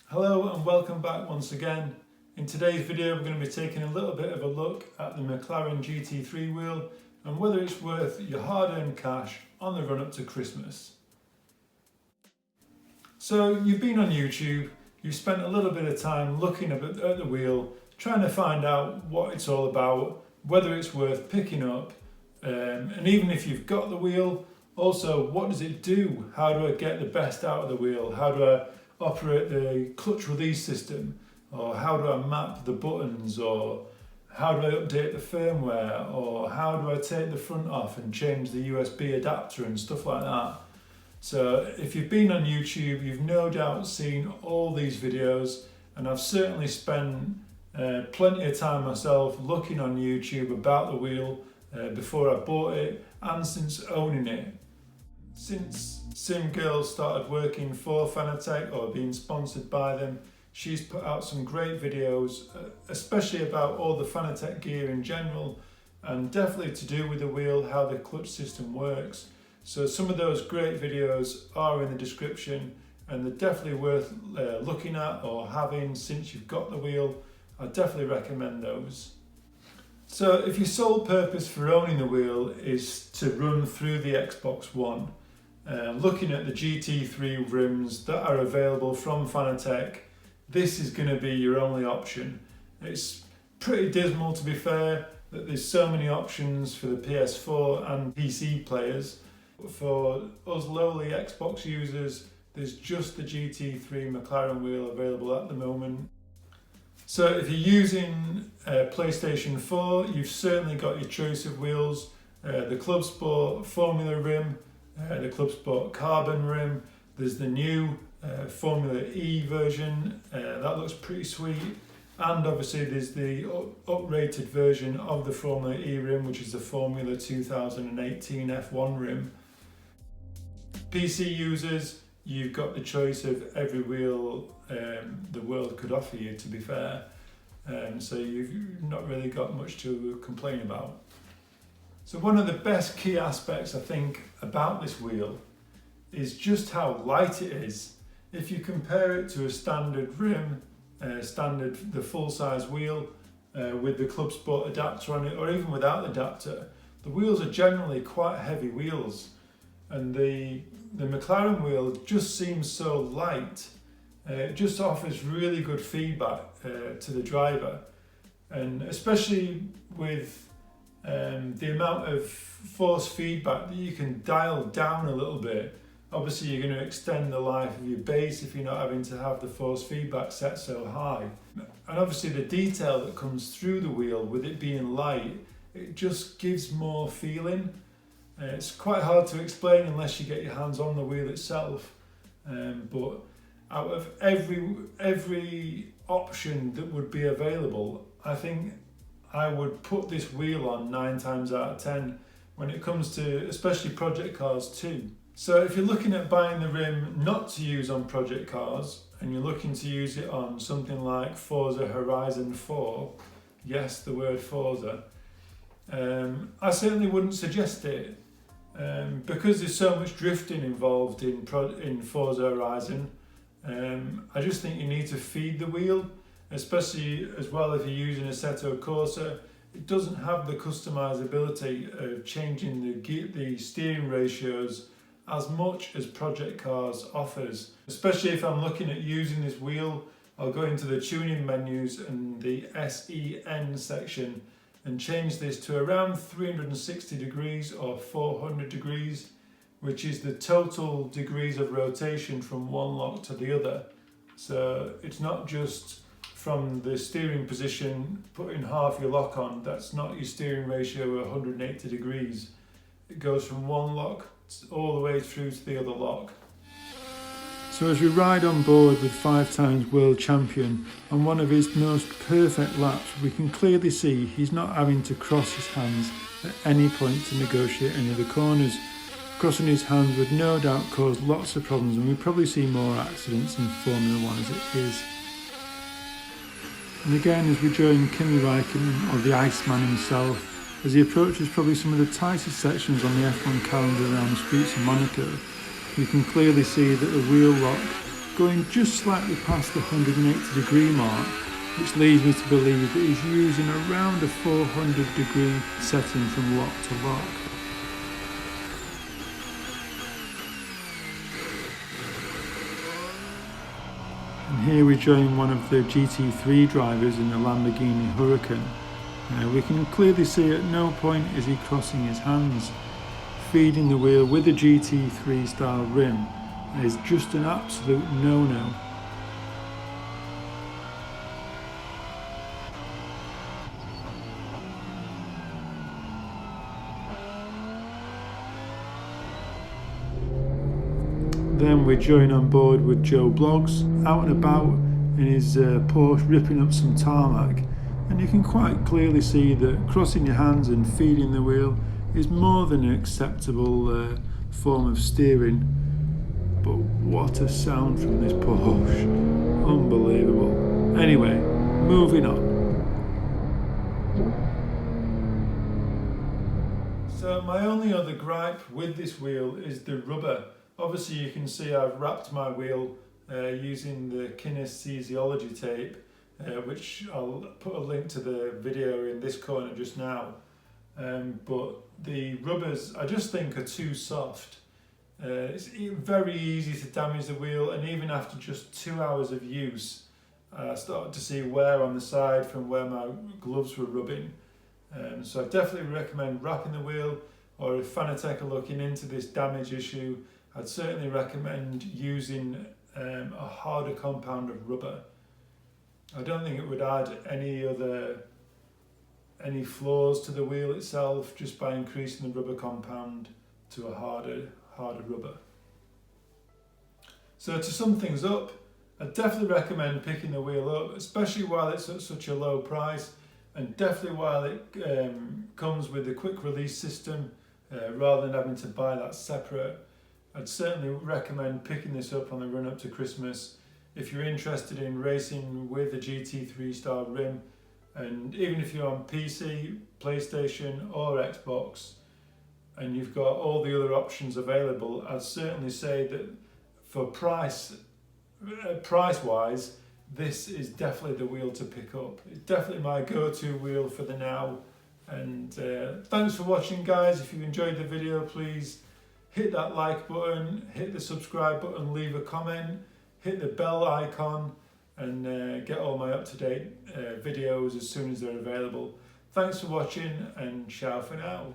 Hello and welcome back once again. In today's video we're going to be taking a little bit of a look at the McLaren GT3 wheel and whether it's worth your hard-earned cash on the run up to Christmas. So you've been on YouTube, you've spent a little bit of time looking at the wheel, trying to find out what it's all about, whether it's worth picking up, and even if you've got the wheel, also what does it do? How do I get the best out of the wheel? How do I operate the clutch release system, or how do I map the buttons, or how do I update the firmware, or how do I take the front off and change the USB adapter and stuff like that. So if you've been on YouTube, you've no doubt seen all these videos, and I've certainly spent plenty of time myself looking on YouTube about the wheel before I bought it and since owning it. Since Sim Girl started working for Fanatec or being sponsored by them, she's put out some great videos, especially about all the Fanatec gear in general, and definitely to do with the wheel, how the clutch system works. So some of those great videos are in the description, and they're definitely worth looking at or having since you've got the wheel. I definitely recommend those. So if your sole purpose for owning the wheel is to run through the Xbox One, looking at the GT3 rims that are available from Fanatec, this is going to be your only option. It's pretty dismal, to be fair, that there's so many options for the PS4 and PC players. For us lowly Xbox users, there's just the GT3 McLaren wheel available at the moment. So if you're using PlayStation 4, you've certainly got your choice of wheels. The Club Sport Formula rim, the Club Sport Carbon rim, there's the new Formula E version, that looks pretty sweet, and obviously there's the up-rated version of the Formula E rim, which is the Formula 2018 F1 rim. PC users, you've got the choice of every wheel the world could offer you, to be fair, so you've not really got much to complain about. So one of the best key aspects I think about this wheel is just how light it is. If you compare it to a standard rim, the full-size wheel with the Club Sport adapter on it, or even without the adapter, the wheels are generally quite heavy wheels, and the McLaren wheel just seems so light. It just offers really good feedback to the driver, and especially with the amount of force feedback that you can dial down a little bit. Obviously you're going to extend the life of your base if you're not having to have the force feedback set so high. And obviously the detail that comes through the wheel, with it being light, it just gives more feeling. It's quite hard to explain unless you get your hands on the wheel itself, but out of every option that would be available, I think I would put this wheel on 9 times out of 10 when it comes to especially project cars too. So if you're looking at buying the rim not to use on project cars, and you're looking to use it on something like Forza Horizon 4, yes, the word Forza, I certainly wouldn't suggest it, because there's so much drifting involved in Forza Horizon. I just think you need to feed the wheel, especially as well if you're using a Assetto Corsa. It doesn't have the customizability of changing the steering ratios as much as project cars offers. Especially if I'm looking at using this wheel, I'll go into the tuning menus and the SEN section and change this to around 360 degrees or 400 degrees, which is the total degrees of rotation from one lock to the other. So it's not just from the steering position, putting half your lock on, that's not your steering ratio of 180 degrees. It goes from one lock all the way through to the other lock. So as we ride on board with 5 times world champion on one of his most perfect laps, we can clearly see he's not having to cross his hands at any point to negotiate any of the corners. Crossing his hands would no doubt cause lots of problems, and we probably see more accidents in Formula 1 as it is. And again, as we join Kimi Räikkönen, or the Iceman himself, as he approaches probably some of the tightest sections on the F1 calendar around the streets of Monaco, you can clearly see that the wheel lock going just slightly past the 180 degree mark, which leads me to believe that he's using around a 400 degree setting from lock to lock. And here we join one of the GT3 drivers in the Lamborghini Huracan. We can clearly see at no point is he crossing his hands. Feeding the wheel with a GT3 style rim is just an absolute no-no. Then we join on board with Joe Bloggs, out and about in his Porsche, ripping up some tarmac, and you can quite clearly see that crossing your hands and feeding the wheel is more than an acceptable form of steering. But what a sound from this Porsche, unbelievable. Anyway, moving on. So my only other gripe with this wheel is the rubber. Obviously you can see I've wrapped my wheel using the kinesiology tape, which I'll put a link to the video in this corner just now. But the rubbers I just think are too soft. It's very easy to damage the wheel, and even after just 2 hours of use I started to see wear on the side from where my gloves were rubbing. So I definitely recommend wrapping the wheel, or if Fanatec are looking into this damage issue, I'd certainly recommend using a harder compound of rubber. I don't think it would add any flaws to the wheel itself just by increasing the rubber compound to a harder rubber. So to sum things up, I definitely recommend picking the wheel up, especially while it's at such a low price, and definitely while it comes with a quick release system rather than having to buy that separate. I'd certainly recommend picking this up on the run up to Christmas if you're interested in racing with a GT3 style rim, and even if you're on PC, PlayStation or Xbox and you've got all the other options available, I'd certainly say that for price wise, this is definitely the wheel to pick up. It's definitely my go-to wheel for the now. And thanks for watching, guys. If you enjoyed the video, please hit that like button, hit the subscribe button, leave a comment, hit the bell icon, and get all my up-to-date videos as soon as they're available. Thanks for watching, and ciao for now.